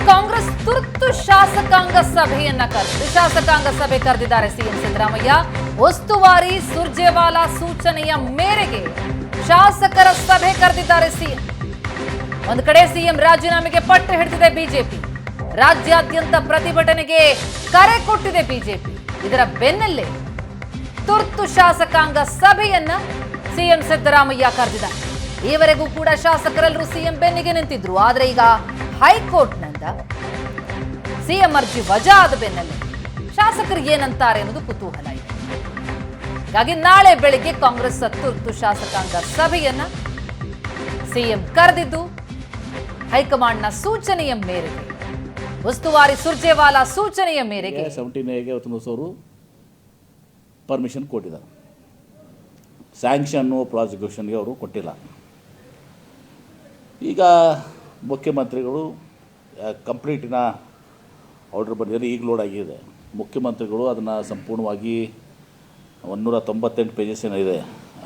ಕಾಂಗ್ರೆಸ್ ತುರ್ತು ಶಾಸಕಾಂಗ ಸಭೆಯನ್ನ ಶಾಸಕಾಂಗ ಸಭೆ ಕರೆದಿದ್ದಾರೆ ಸಿಎಂ ಸಿದ್ದರಾಮಯ್ಯ. ಉಸ್ತುವಾರಿ ಸುರ್ಜೇವಾಲಾ ಸೂಚನೆಯ ಮೇರೆಗೆ ಶಾಸಕರ ಸಭೆ ಕರೆದಿದ್ದಾರೆ ಸಿಎಂ. ಒಂದು ಕಡೆ ಸಿಎಂ ರಾಜೀನಾಮೆಗೆ ಪಟ್ಟು ಹಿಡಿದಿದೆ ಬಿಜೆಪಿ, ರಾಜ್ಯಾದ್ಯಂತ ಪ್ರತಿಭಟನೆಗೆ ಕರೆ ಕೊಟ್ಟಿದೆ ಬಿಜೆಪಿ. ಇದರ ಬೆನ್ನಲ್ಲೇ ತುರ್ತು ಶಾಸಕಾಂಗ ಸಭೆಯನ್ನ ಸಿಎಂ ಸಿದ್ದರಾಮಯ್ಯ ಕರೆದಿದ್ದಾರೆ. ಈವರೆಗೂ ಕೂಡ ಶಾಸಕರೆಲ್ಲರೂ ಸಿಎಂ ಬೆನ್ನಿಗೆ ನಿಂತಿದ್ರು. ಆದ್ರೆ ಈಗ ಹೈಕೋರ್ಟ್ನಿಂದ ಸಿಎಂ ಅರ್ಜಿ ವಜಾ ಆದ ಬೆನ್ನಲ್ಲೇ ಶಾಸಕರು ಏನಂತಾರೆ ಅನ್ನೋದು ಕುತೂಹಲ ಇದೆ. ಹೀಗಾಗಿ ನಾಳೆ ಬೆಳಿಗ್ಗೆ ಕಾಂಗ್ರೆಸ್ ತುರ್ತು ಶಾಸಕಾಂಗ ಸಭೆಯನ್ನ ಸಿಎಂ ಕರೆದಿದ್ದು ಹೈಕಮಾಂಡ್ನ ಸೂಚನೆಯ ಮೇರೆಗೆ, ಉಸ್ತುವಾರಿ ಸುರ್ಜೇವಾಲಾ ಸೂಚನೆಯ ಮೇರೆಗೆ 17Aಗೆ ಅವರು ಪರ್ಮಿಷನ್ ಕೊಟ್ಟಿದ್ದಾರೆ. ಸ್ಯಾಂಕ್ಷನ್ನು ಪ್ರಾಸಿಕ್ಯೂಷನ್ಗೆ ಅವರು ಕೊಟ್ಟಿಲ್ಲ. ಈಗ ಮುಖ್ಯಮಂತ್ರಿಗಳು ಕಂಪ್ಲೀಟಿನ ಆರ್ಡರ್ ಬಂದಿದ್ದಾರೆ, ಈಗ ಲೋಡ್ ಆಗಿದೆ. ಮುಖ್ಯಮಂತ್ರಿಗಳು ಅದನ್ನು ಸಂಪೂರ್ಣವಾಗಿ 198 ಪೇಜಸ್ ಏನಿದೆ,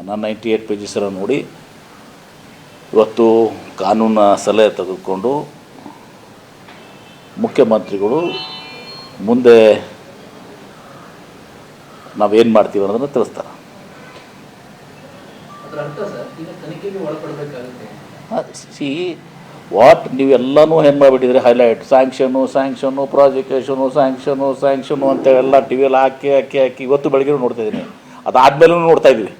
98 ಪೇಜಸ್ ನೋಡಿ ಇವತ್ತು ಕಾನೂನು ಸಲಹೆ ತೆಗೆದುಕೊಂಡು ಮುಖ್ಯಮಂತ್ರಿಗಳು ಮುಂದೆ ನಾವೇನು ಮಾಡ್ತೀವಿ ಅನ್ನೋದನ್ನು ತಿಳಿಸ್ತಾರೆ. ಸಿ ವಾಟ್ ನೀವೆಲ್ಲನೂ ಏನು ಮಾಡಿಬಿಟ್ಟಿದ್ರೆ ಹೈಲೈಟ್ ಸ್ಯಾಂಕ್ಷನ್ನು ಪ್ರಾಸಿಕ್ಯೂಷನು ಅಂತೇಳೆಲ್ಲ ಟಿ ವಿಯಲ್ಲಿ ಹಾಕಿ ಇವತ್ತು ಬೆಳಗ್ಗೆ ನೋಡ್ತಾ ಇದ್ದೀನಿ. ಅದಾದಮೇಲೂ ನೋಡ್ತಾ ಇದ್ದೀವಿ.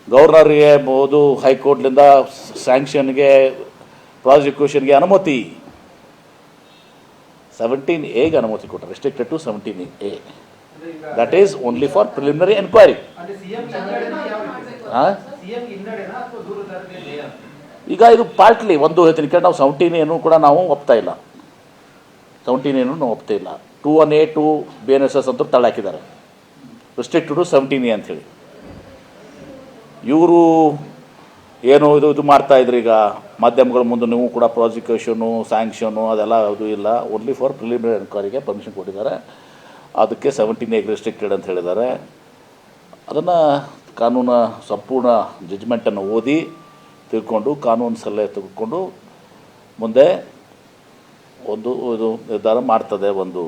ಗವರ್ನರ್ಗೆ ಬೋದು ಹೈಕೋರ್ಟ್ನಿಂದ ಸ್ಯಾಂಕ್ಷನ್ಗೆ ಪ್ರಾಸಿಕ್ಯೂಷನ್ಗೆ ಅನುಮತಿ 17Aಗೆ ಅನುಮತಿ ಕೊಟ್ಟರು, restricted to 17A. That is only for preliminary enquiry. ಈಗ ಇದು ಪಾರ್ಟ್ಲಿ ಒಂದು ಹೇಳ್ತೀನಿ ಕೇಳಿ, ನಾವು 17A ಕೂಡ ನಾವು ಒಪ್ತಾ ಇಲ್ಲ. 17A ನಾವು ಒಪ್ತಾ ಇಲ್ಲ. 21A 2 BNSS ಅಂತೂ ತಳ್ಳಾಕಿದ್ದಾರೆ, ರೆಸ್ಟ್ರಿಕ್ಟೆಡ್ ಟು 17A ಅಂಥೇಳಿ. ಇವರು ಏನು ಇದು ಮಾಡ್ತಾಯಿದ್ರು. ಈಗ ಮಾಧ್ಯಮಗಳ ಮುಂದೆ ನೀವು ಕೂಡ ಪ್ರಾಸಿಕ್ಯೂಷನು ಸ್ಯಾಂಕ್ಷನು ಅದೆಲ್ಲ ಅದು ಇಲ್ಲ, ಓನ್ಲಿ ಫಾರ್ ಪ್ರಿಲಿಮಿನರಿ ಎನ್ಕ್ವೈರಿಗೆ ಪರ್ಮಿಷನ್ ಕೊಟ್ಟಿದ್ದಾರೆ. ಅದಕ್ಕೆ 17A ರೆಸ್ಟ್ರಿಕ್ಟೆಡ್ ಅಂತ ಹೇಳಿದ್ದಾರೆ. ಅದನ್ನು ಕಾನೂನು ಸಂಪೂರ್ಣ ಜಡ್ಜ್ಮೆಂಟನ್ನು ಓದಿ ತಿಳ್ಕೊಂಡು ಕಾನೂನು ಸಲಹೆ ತೆಗೆದುಕೊಂಡು ಮುಂದೆ ಒಂದು ಇದು ನಿರ್ಧಾರ ಮಾಡ್ತದೆ. ಒಂದು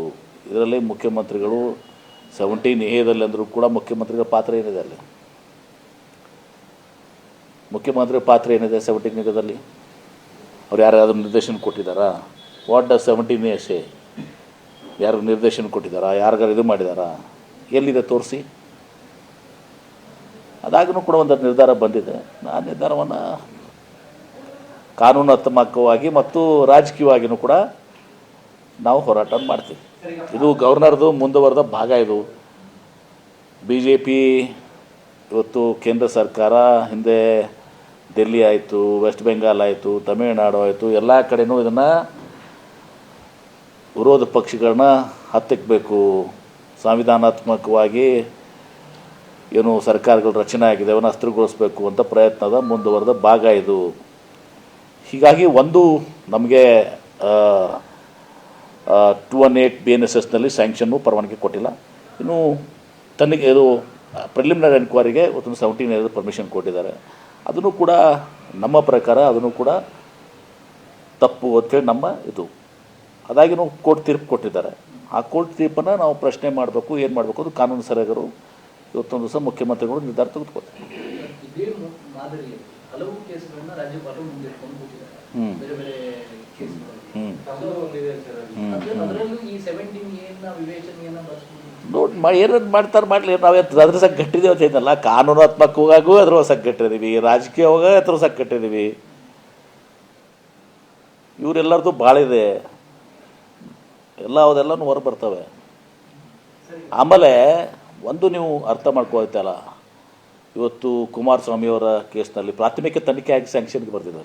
ಇದರಲ್ಲಿ ಮುಖ್ಯಮಂತ್ರಿಗಳು 17Aದಲ್ಲಿ ಅಂದರೂ ಕೂಡ ಮುಖ್ಯಮಂತ್ರಿಗಳ ಪಾತ್ರ ಏನಿದೆ, ಅಲ್ಲಿ ಮುಖ್ಯಮಂತ್ರಿ ಪಾತ್ರ ಏನಿದೆ 17Aದಲ್ಲಿ? ಅವ್ರು ಯಾರಾದರೂ ನಿರ್ದೇಶನ ಕೊಟ್ಟಿದ್ದಾರಾ? ವಾಟ್ ಡಸ್ 17A ಸೇ? ಯಾರು ನಿರ್ದೇಶನ ಕೊಟ್ಟಿದ್ದಾರಾ? ಯಾರಿಗಾರು ಇದು ಮಾಡಿದಾರಾ? ಎಲ್ಲಿದೆ ತೋರಿಸಿ. ಅದಾಗೂ ಕೂಡ ಒಂದು ನಿರ್ಧಾರ ಬಂದಿದೆ. ಆ ನಿರ್ಧಾರವನ್ನು ಕಾನೂನಾತ್ಮಕವಾಗಿ ಮತ್ತು ರಾಜಕೀಯವಾಗಿಯೂ ಕೂಡ ನಾವು ಹೋರಾಟ ಮಾಡ್ತೀವಿ. ಇದು ಗವರ್ನರ್ದು ಮುಂದುವರೆದ ಭಾಗ. ಇದು BJP ಇವತ್ತು ಕೇಂದ್ರ ಸರ್ಕಾರ ಹಿಂದೆ ಡೆಲ್ಲಿ ಆಯಿತು, ವೆಸ್ಟ್ ಬೆಂಗಾಲ್ ಆಯಿತು, ತಮಿಳುನಾಡು ಆಯಿತು, ಎಲ್ಲ ಕಡೆಯೂ ಇದನ್ನು ವಿರೋಧ ಪಕ್ಷಗಳನ್ನ ಹತ್ತಿಕ್ಕಬೇಕು, ಸಂವಿಧಾನಾತ್ಮಕವಾಗಿ ಏನು ಸರ್ಕಾರಗಳು ರಚನೆ ಆಗಿದೆ ಅವನ್ನ ಅಸ್ತ್ರಗೊಳಿಸಬೇಕು ಅಂತ ಪ್ರಯತ್ನದ ಮುಂದುವರೆದ ಭಾಗ ಇದು. ಹೀಗಾಗಿ ಒಂದು ನಮಗೆ 218 BNSSನಲ್ಲಿ ಸ್ಯಾಂಕ್ಷನ್ನು ಪರವಾನಗಿ ಕೊಟ್ಟಿಲ್ಲ. ಇನ್ನು ತನಿಖೆ ಇದು ಪ್ರಿಲಿಮಿನರಿ ಎನ್ಕ್ವೈರಿಗೆ 17A ಪರ್ಮಿಷನ್ ಕೊಟ್ಟಿದ್ದಾರೆ. ಅದನ್ನು ಕೂಡ ನಮ್ಮ ಪ್ರಕಾರ ಅದನ್ನು ಕೂಡ ತಪ್ಪು ಅಂತೇಳಿ ನಮ್ಮ ಇದು. ಅದಾಗಿ ನಾವು ಕೋರ್ಟ್ ತೀರ್ಪು ಕೊಟ್ಟಿದ್ದಾರೆ. ಆ ಕೋರ್ಟ್ ತೀರ್ಪನ್ನು ನಾವು ಪ್ರಶ್ನೆ ಮಾಡಬೇಕು, ಏನು ಮಾಡಬೇಕು ಅದು ಕಾನೂನು ಸಲಹೆಗಾರರು ಇವತ್ತೊಂದು ದಿವಸ ಮುಖ್ಯಮಂತ್ರಿಗಳು ನಿರ್ಧಾರ ತೆಗೆದುಕೊಳ್ತಾರೆ. ನೋಡಿ ಏನೇನು ಮಾಡ್ತಾರೆ ಮಾಡಲಿ, ನಾವು ಅದ್ರ ಸಹ ಗಟ್ಟಿದ್ದೀವಿ ಅಂತ ಏನಲ್ಲ. ಕಾನೂನಾತ್ಮಕವಾಗೂ ಅದ್ರ ಸಹ ಗಟ್ಟಿದ್ದೀವಿ, ರಾಜಕೀಯವಾಗ ಅದ್ರ ಸಹ ಗಟ್ಟಿದ್ದೀವಿ. ಇವರೆಲ್ಲರದು ಭಾಳ ಇದೆ, ಎಲ್ಲ ಅದೆಲ್ಲನೂ ಹೊರ ಬರ್ತವೆ. ಆಮೇಲೆ ಒಂದು ನೀವು ಅರ್ಥ ಮಾಡ್ಕೊಳ್ತಲ್ಲ, ಇವತ್ತು ಕುಮಾರಸ್ವಾಮಿಯವರ ಕೇಸ್ನಲ್ಲಿ ಪ್ರಾಥಮಿಕ ತನಿಖೆ ಆಗಿ ಸ್ಯಾಂಕ್ಷನ್ಗೆ ಬರ್ತಿದೆ.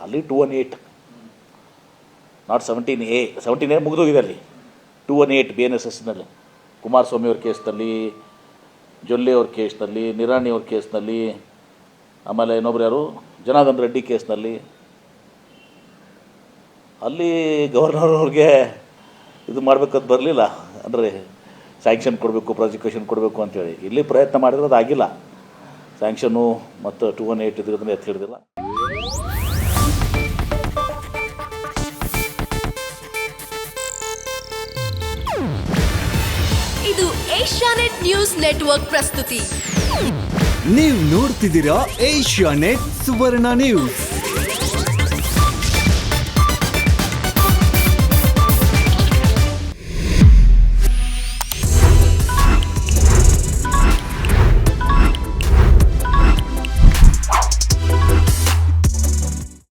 ಅಲ್ಲಿ 218 ನಾಟ್ 17A. 17A ಮುಗಿದೋಗಿದೆ. ಅಲ್ಲಿ 218 BNSSನಲ್ಲಿ ಕುಮಾರಸ್ವಾಮಿಯವ್ರ ಕೇಸ್ನಲ್ಲಿ, ಜೊಲ್ಲೆಯವ್ರ ಕೇಸ್ನಲ್ಲಿ, ನಿರಾಣಿಯವ್ರ ಕೇಸ್ನಲ್ಲಿ, ಆಮೇಲೆ ಇನ್ನೊಬ್ರು ಯಾರು ಜನಾರ್ದನ್ ರೆಡ್ಡಿ ಕೇಸ್ನಲ್ಲಿ, ಅಲ್ಲಿ ಗವರ್ನರ್ ಅವ್ರಿಗೆ ಇದು ಮಾಡಬೇಕಂತ ಬರಲಿಲ್ಲ. ಅಂದರೆ ಸ್ಯಾಂಕ್ಷನ್ ಕೊಡಬೇಕು, ಪ್ರಾಸಿಕ್ಯೂಷನ್ ಕೊಡಬೇಕು ಅಂತೇಳಿ ಇಲ್ಲಿ ಪ್ರಯತ್ನ ಮಾಡಿದ್ರೆ ಅದಾಗಿಲ್ಲ. ಸ್ಯಾಂಕ್ಷನ್ನು ಮತ್ತು 218 ಇದನ್ನು ಎತ್ತಿ ಹಿಡಿದಿಲ್ಲ. ಏಷ್ಯಾನೆಟ್ ನ್ಯೂಸ್ ನೆಟ್ವರ್ಕ್ ಪ್ರಸ್ತುತಿ. ನೀವು ನೋಡ್ತಿದ್ದೀರಾ ಏಷ್ಯಾನೆಟ್ ಸುವರ್ಣ ನ್ಯೂಸ್.